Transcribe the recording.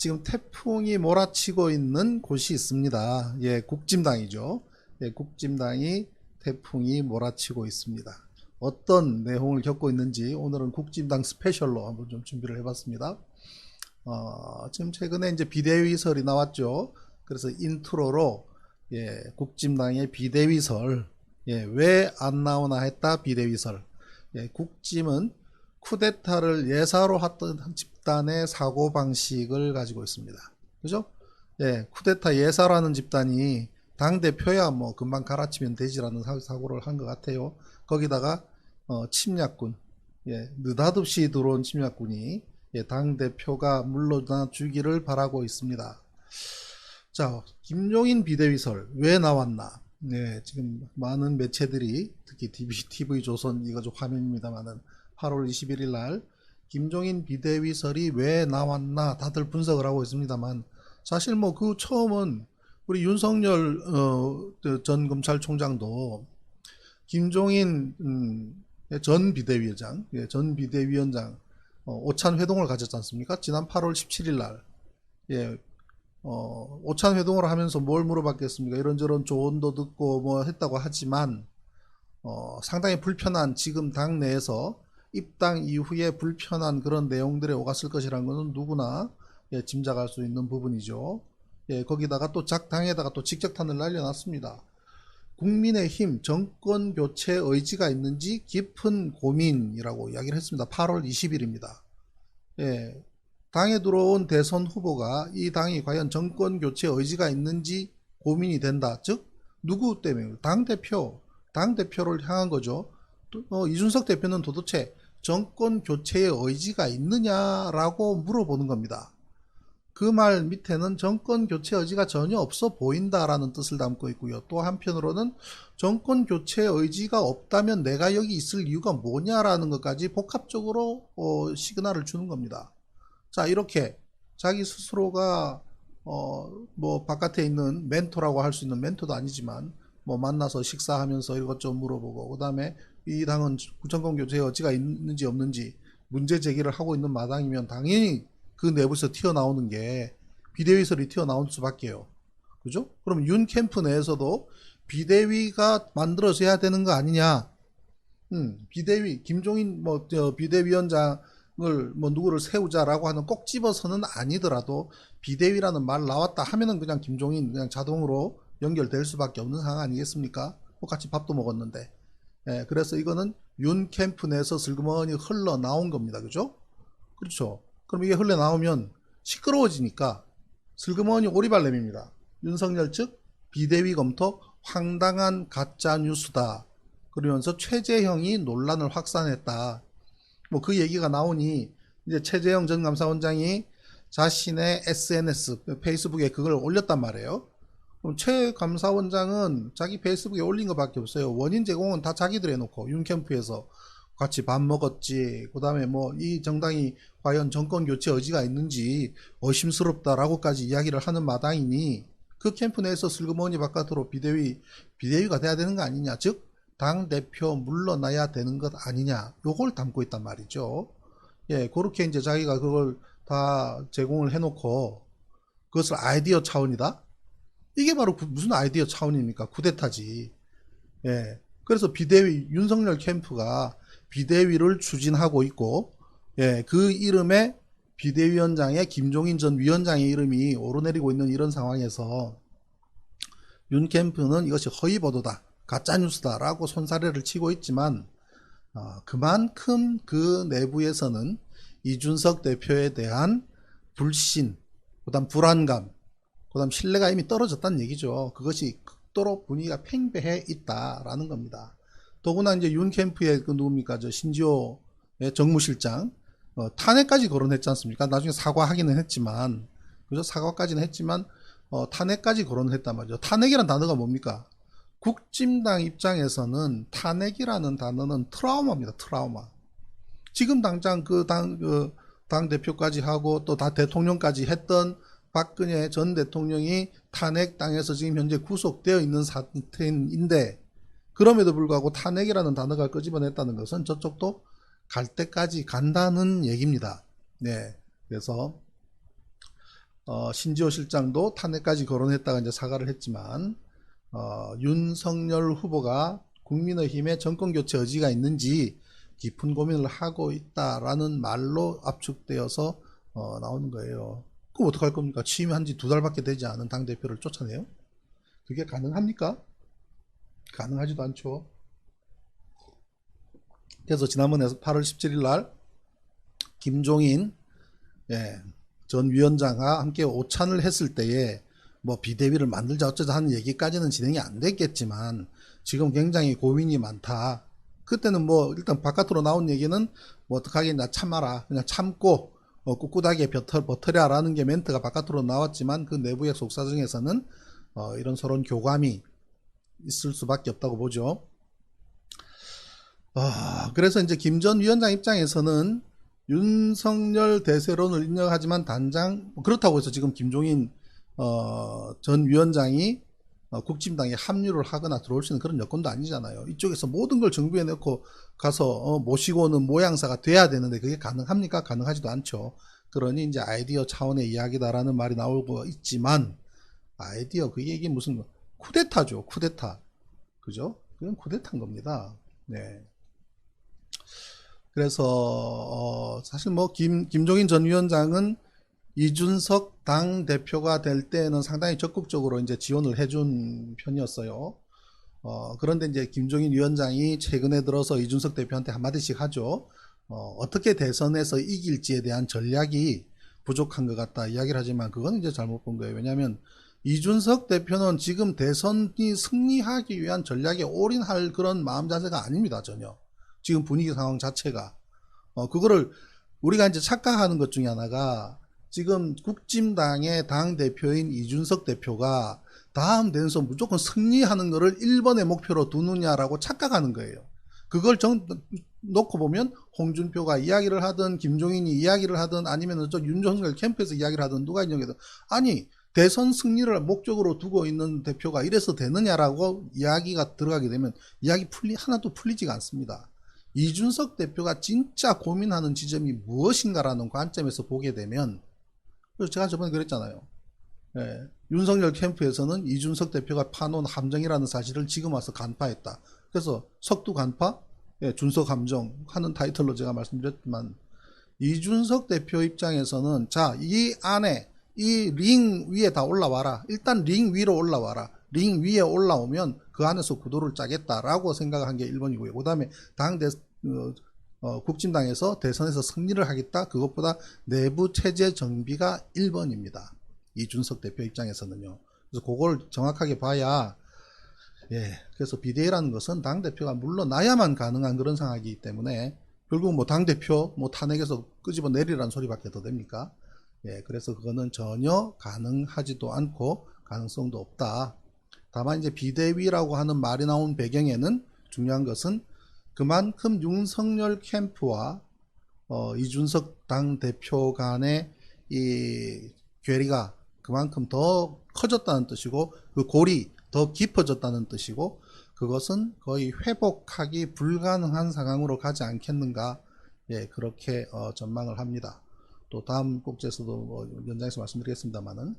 지금 태풍이 몰아치고 있는 곳이 있습니다. 예, 국진당이죠. 예, 국진당이 태풍이 몰아치고 있습니다. 어떤 내용을 겪고 있는지 오늘은 국진당 스페셜로 한번 좀 준비를 해봤습니다. 지금 최근에 이제 비대위설이 나왔죠. 그래서 인트로로 예, 국진당의 비대위설, 예, 왜 안 나오나 했다 비대위설. 예, 국짐은 쿠데타를 예사로 했던 집단의 사고방식을 가지고 있습니다. 그죠? 예, 쿠데타 예사라는 집단이 당대표야 뭐 금방 갈아치면 되지라는 사고를 한 것 같아요. 거기다가 침략군, 예, 느닷없이 들어온 침략군이 예, 당대표가 물러나 주기를 바라고 있습니다. 자, 김종인 비대위설 왜 나왔나? 네, 지금 많은 매체들이 특히 TV조선 이거 좀 화면입니다만은 8월 21일 날 김종인 비대위설이 왜 나왔나 다들 분석을 하고 있습니다만 사실 뭐 그 처음은 우리 윤석열 전 검찰총장도 김종인 전 비대위원장, 전 비대위원장 오찬 회동을 가졌지 않습니까? 지난 8월 17일 날 예, 오찬 회동을 하면서 뭘 물어봤겠습니까? 이런저런 조언도 듣고 뭐 했다고 하지만 상당히 불편한 지금 당 내에서 입당 이후에 불편한 그런 내용들이 오갔을 것이라는 것은 누구나 예, 짐작할 수 있는 부분이죠. 예, 거기다가 또 당에다가 또 직격탄을 날려놨습니다. 국민의힘 정권 교체 의지가 있는지 깊은 고민이라고 이야기를 했습니다. 8월 20일입니다. 예, 당에 들어온 대선 후보가 이 당이 과연 정권 교체 의지가 있는지 고민이 된다. 즉 누구 때문에? 당대표를 향한 거죠. 이준석 대표는 도대체 정권 교체의 의지가 있느냐라고 물어보는 겁니다. 그 말 밑에는 정권 교체 의지가 전혀 없어 보인다라는 뜻을 담고 있고요. 또 한편으로는 정권 교체 의지가 없다면 내가 여기 있을 이유가 뭐냐라는 것까지 복합적으로 시그널을 주는 겁니다. 자, 이렇게 자기 스스로가 뭐 바깥에 있는 멘토라고 할 수 있는 멘토도 아니지만 뭐 만나서 식사하면서 이것저것 물어보고, 그 다음에 이 당은 정권 교체의 여지가 있는지 없는지 문제 제기를 하고 있는 마당이면 당연히 그 내부에서 튀어나오는 게 비대위설이 튀어나올 수밖에요. 그죠? 그럼 윤 캠프 내에서도 비대위가 만들어져야 되는 거 아니냐? 비대위, 김종인 비대위원장을 뭐 누구를 세우자라고 하는 꼭 집어서는 아니더라도 비대위라는 말 나왔다 하면은 그냥 김종인 그냥 자동으로 연결될 수밖에 없는 상황 아니겠습니까? 똑같이 밥도 먹었는데. 예, 그래서 이거는 윤 캠프 내에서 슬그머니 흘러나온 겁니다. 그죠? 그렇죠. 그럼 이게 흘러나오면 시끄러워지니까 슬그머니 오리발냄입니다. 윤석열 측 비대위 검토 황당한 가짜뉴스다. 그러면서 최재형이 논란을 확산했다. 뭐 그 얘기가 나오니 이제 최재형 전 감사원장이 자신의 SNS, 페이스북에 그걸 올렸단 말이에요. 그럼 최 감사원장은 자기 페이스북에 올린 것밖에 없어요. 원인 제공은 다 자기들 해놓고 윤 캠프에서 같이 밥 먹었지. 그 다음에 뭐 이 정당이 과연 정권 교체 의지가 있는지 의심스럽다라고까지 이야기를 하는 마당이니 그 캠프 내에서 슬그머니 바깥으로 비대위가 돼야 되는 거 아니냐. 즉 당대표 물러나야 되는 것 아니냐. 요걸 담고 있단 말이죠. 예, 그렇게 이제 자기가 그걸 다 제공을 해놓고 그것을 아이디어 차원이다? 이게 바로 무슨 아이디어 차원입니까? 쿠데타지. 예. 그래서 윤석열 캠프가 비대위를 추진하고 있고, 예, 그 이름에 비대위원장에 김종인 전 위원장의 이름이 오르내리고 있는 이런 상황에서 윤 캠프는 이것이 허위보도다, 가짜뉴스다라고 손사래를 치고 있지만, 그만큼 그 내부에서는 이준석 대표에 대한 불신, 그 다음 불안감, 그 다음 신뢰가 이미 떨어졌다는 얘기죠. 그것이 극도로 분위기가 팽배해 있다라는 겁니다. 더구나 이제 윤 캠프의 그 누굽니까? 신지호의 정무실장, 탄핵까지 거론했지 않습니까? 나중에 사과하기는 했지만, 그죠? 사과까지는 했지만, 탄핵까지 거론을 했단 말이죠. 탄핵이라는 단어가 뭡니까? 국진당 입장에서는 탄핵이라는 단어는 트라우마입니다. 트라우마. 지금 당장 당 대표까지 하고 또 다 대통령까지 했던 박근혜 전 대통령이 탄핵당해서 지금 현재 구속되어 있는 상태인데, 그럼에도 불구하고 탄핵이라는 단어가 끄집어냈다는 것은 저쪽도 갈 때까지 간다는 얘기입니다. 네. 그래서 신지호 실장도 탄핵까지 거론했다가 이제 사과를 했지만, 윤석열 후보가 국민의힘의 정권교체 의지가 있는지 깊은 고민을 하고 있다라는 말로 압축되어서 나오는 거예요. 그럼 어떡할 겁니까? 취임한 지 2달밖에 되지 않은 당대표를 쫓아내요? 그게 가능합니까? 가능하지도 않죠. 그래서 지난번에 8월 17일 날 김종인 전 위원장과 함께 오찬을 했을 때에 뭐 비대위를 만들자 어쩌자 하는 얘기까지는 진행이 안 됐겠지만 지금 굉장히 고민이 많다. 그때는 뭐 일단 바깥으로 나온 얘기는 뭐 어떡하겠냐 참아라 그냥 참고 꿋꿋하게 버텨라 라는 게 멘트가 바깥으로 나왔지만 그 내부의 속사정에서는 이런 서론 교감이 있을 수밖에 없다고 보죠. 그래서 이제 김 전 위원장 입장에서는 윤석열 대세론을 인정하지만 단장 그렇다고 해서 지금 김종인 전 위원장이 국힘당에 합류를 하거나 들어올 수 있는 그런 여건도 아니잖아요. 이쪽에서 모든 걸 정비해 놓고 가서 모시고 오는 모양새가 돼야 되는데 그게 가능합니까? 가능하지도 않죠. 그러니 이제 아이디어 차원의 이야기다라는 말이 나오고 있지만 아이디어 그게 이게 무슨 쿠데타죠. 쿠데타. 그죠? 그건 쿠데타인 겁니다. 네. 그래서 사실 뭐 김종인 전 위원장은 이준석 당 대표가 될 때는 상당히 적극적으로 이제 지원을 해준 편이었어요. 그런데 이제 김종인 위원장이 최근에 들어서 이준석 대표한테 한마디씩 하죠. 어떻게 대선에서 이길지에 대한 전략이 부족한 것 같다 이야기를 하지만 그건 이제 잘못 본 거예요. 왜냐하면 이준석 대표는 지금 대선이 승리하기 위한 전략에 올인할 그런 마음 자세가 아닙니다. 전혀. 지금 분위기 상황 자체가. 그거를 우리가 이제 착각하는 것 중에 하나가 지금 국진당의 당대표인 이준석 대표가 다음 대선에서 무조건 승리하는 것을 1번의 목표로 두느냐라고 착각하는 거예요. 그걸 놓고 보면 홍준표가 이야기를 하든 김종인이 이야기를 하든 아니면 저 윤석열 캠프에서 이야기를 하든 누가 인정해도 아니 대선 승리를 목적으로 두고 있는 대표가 이래서 되느냐라고 이야기가 들어가게 되면 이야기 하나도 풀리지가 않습니다. 이준석 대표가 진짜 고민하는 지점이 무엇인가라는 관점에서 보게 되면 제가 저번에 그랬잖아요. 윤석열 캠프에서는 이준석 대표가 파놓은 함정이라는 사실을 지금 와서 간파했다. 그래서 석두 간파, 준석 함정 하는 타이틀로 제가 말씀드렸지만 이준석 대표 입장에서는 자, 이 안에 이 링 위에 다 올라와라. 일단 링 위로 올라와라. 링 위에 올라오면 그 안에서 구도를 짜겠다라고 생각한 게 1번이고요. 그 다음에 국진당에서 대선에서 승리를 하겠다. 그것보다 내부 체제 정비가 1번입니다. 이준석 대표 입장에서는요. 그래서 그걸 정확하게 봐야 그래서 비대위라는 것은 당대표가 물러나야만 가능한 그런 상황이기 때문에 결국 뭐 당대표 뭐 탄핵에서 끄집어 내리라는 소리밖에 더 됩니까? 그래서 그거는 전혀 가능하지도 않고 가능성도 없다. 다만 이제 비대위라고 하는 말이 나온 배경에는 중요한 것은 그만큼 윤석열 캠프와 이준석 당대표 간의 이 괴리가 그만큼 더 커졌다는 뜻이고 그 골이 더 깊어졌다는 뜻이고 그것은 거의 회복하기 불가능한 상황으로 가지 않겠는가 그렇게 전망을 합니다. 또 다음 꼭지에서도 연장해서 말씀드리겠습니다만은